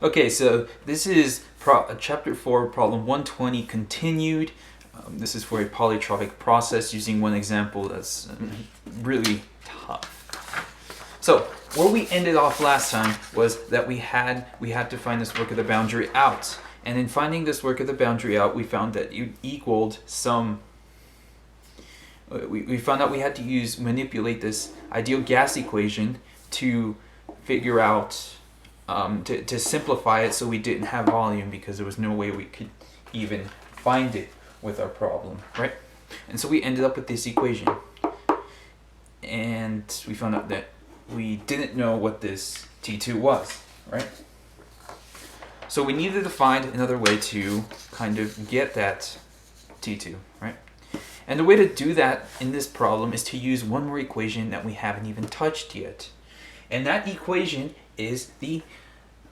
Okay, so this is Chapter 4, Problem 120 continued. This is for a polytropic process using one example that's really tough. So, where we ended off last time was that we had to find this work of the boundary out. And in finding this work of the boundary out, we found that it equaled some... We found out we had to manipulate this ideal gas equation to figure out... to simplify it so we didn't have volume, because there was no way we could even find it with our problem, right? And so we ended up with this equation. And we found out that we didn't know what this T2 was, right? So we needed to find another way to kind of get that T2, right? And the way to do that in this problem is to use one more equation that we haven't even touched yet. And that equation is the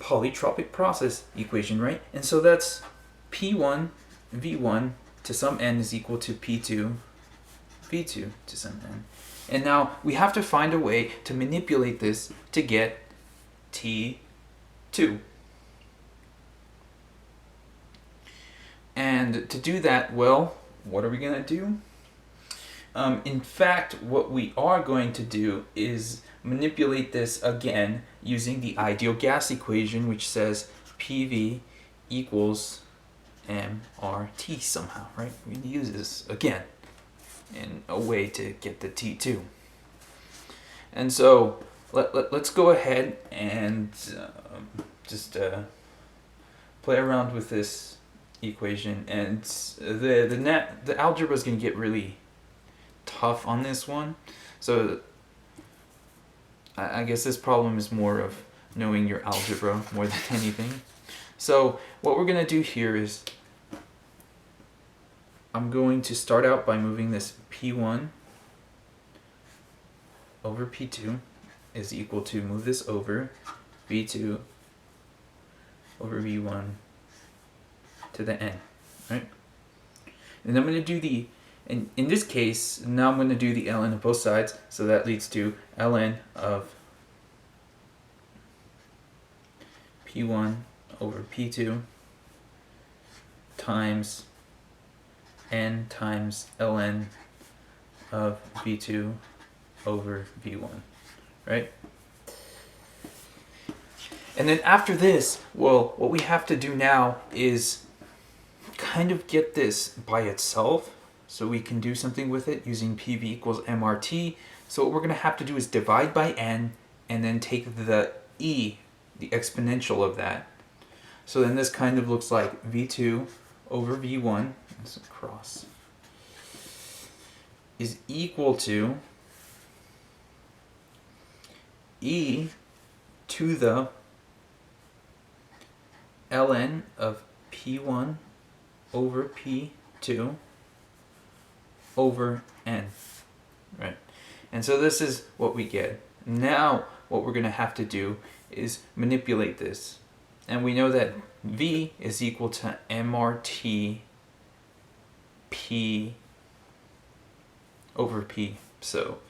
polytropic process equation, right? And so that's P1 V1 to some n is equal to P2 V2 to some n. And now we have to find a way to manipulate this to get T2. And to do that, well, what are we going to do? In fact, what we are going to do is manipulate this again using the ideal gas equation, which says PV equals mRT somehow, right? We're going to use this again in a way to get the T2. And so let's go ahead and just play around with this equation. And the algebra is going to get really tough on this one. So I guess this problem is more of knowing your algebra more than anything. So what we're going to do here is I'm going to start out by moving this P1 over P2 is equal to move this over V2 over V1 to the n, right? And I'm going to do the, in this case, now I'm going to do the ln of both sides, so that leads to ln of P1 over P2 times n times ln of V2 over V1, right? And then after this, well, what we have to do now is kind of get this by itself, so we can do something with it using PV equals mRT. So what we're going to have to do is divide by n and then take the e, the exponential of that. So then this kind of looks like V2 over V1, let's cross, is equal to e to the ln of P1 over P2 over n, right? And so this is what we get. Now what we're going to have to do is manipulate this. And we know that V is equal to mRT P over P. So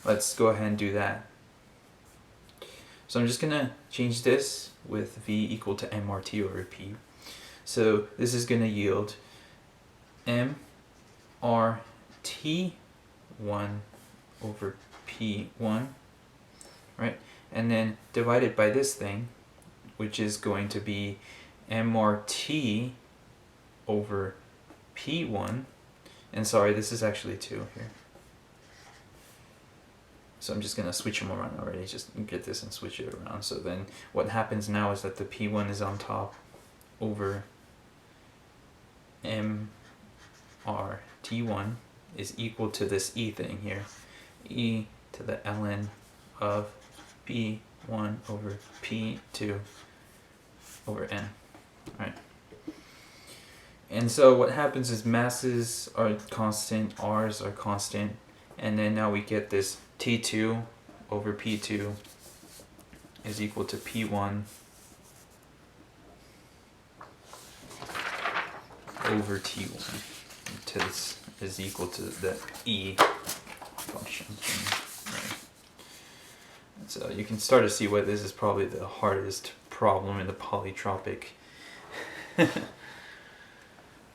let's go ahead and do that. So I'm just going to change this with V equal to mRT over P. So this is going to yield mRT1 over P1, right? And then divided by this thing, which is going to be mRT over P1. And sorry, this is actually 2 here. So I'm just going to switch them around already, just get this and switch it around. So then what happens now is that the P1 is on top over mRT1 is equal to this e thing here, e to the ln of P1 over P2 over n, right? And so what happens is masses are constant, r's are constant, and then now we get this T2 over P2 is equal to P1 over T1. This is equal to the e function thing, right? So you can start to see why this is probably the hardest problem in the polytropic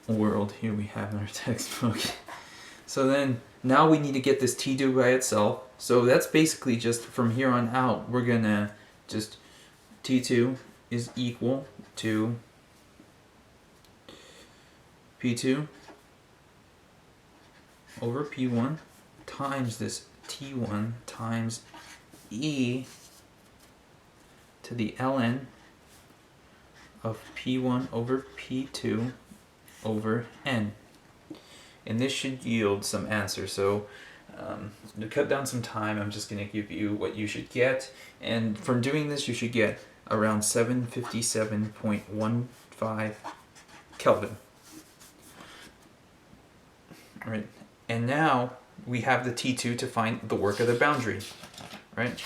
world here we have in our textbook. So then now we need to get this T2 by itself. So that's basically just from here on out, we're gonna just T2 is equal to P2 over P1 times this T1 times E to the ln of P1 over P2 over N. And this should yield some answer. So to cut down some time, I'm just going to give you what you should get. And from doing this, you should get around 757.15 Kelvin. Right. And now we have the T2 to find the work of the boundary. Right?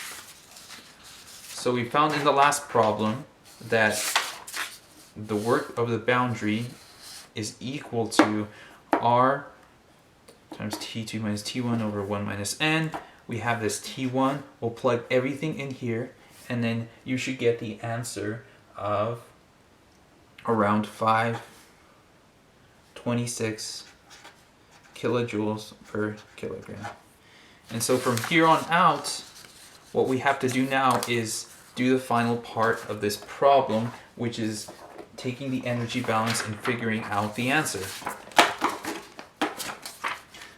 So we found in the last problem that the work of the boundary is equal to R times T2 minus T1 over 1 minus N. We have this T1. We'll plug everything in here, and then you should get the answer of around 526 kilojoules per kilogram. And so from here on out, what we have to do now is do the final part of this problem, which is taking the energy balance and figuring out the answer.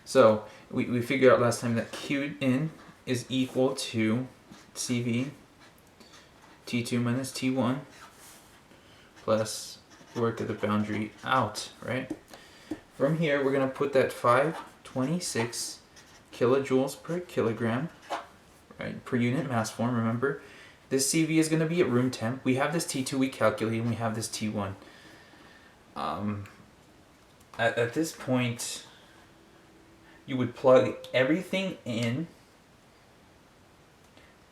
So we figured out last time that Q in is equal to CV T2 minus T1 plus work of the boundary out, right? From here, we're going to put that 526 kilojoules per kilogram, right, per unit mass form. Remember, this CV is going to be at room temp. We have this T2 we calculated, and we have this T1. At this point, you would plug everything in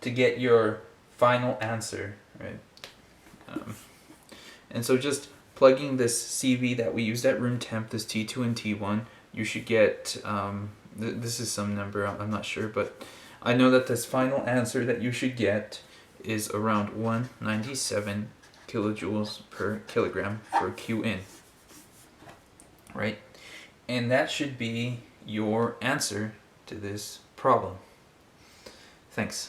to get your final answer, right? And so just plugging this CV that we used at room temp, this T2 and T1, you should get, this is some number, I'm not sure, but I know that this final answer that you should get is around 197 kilojoules per kilogram for Q in, right? And that should be your answer to this problem. Thanks.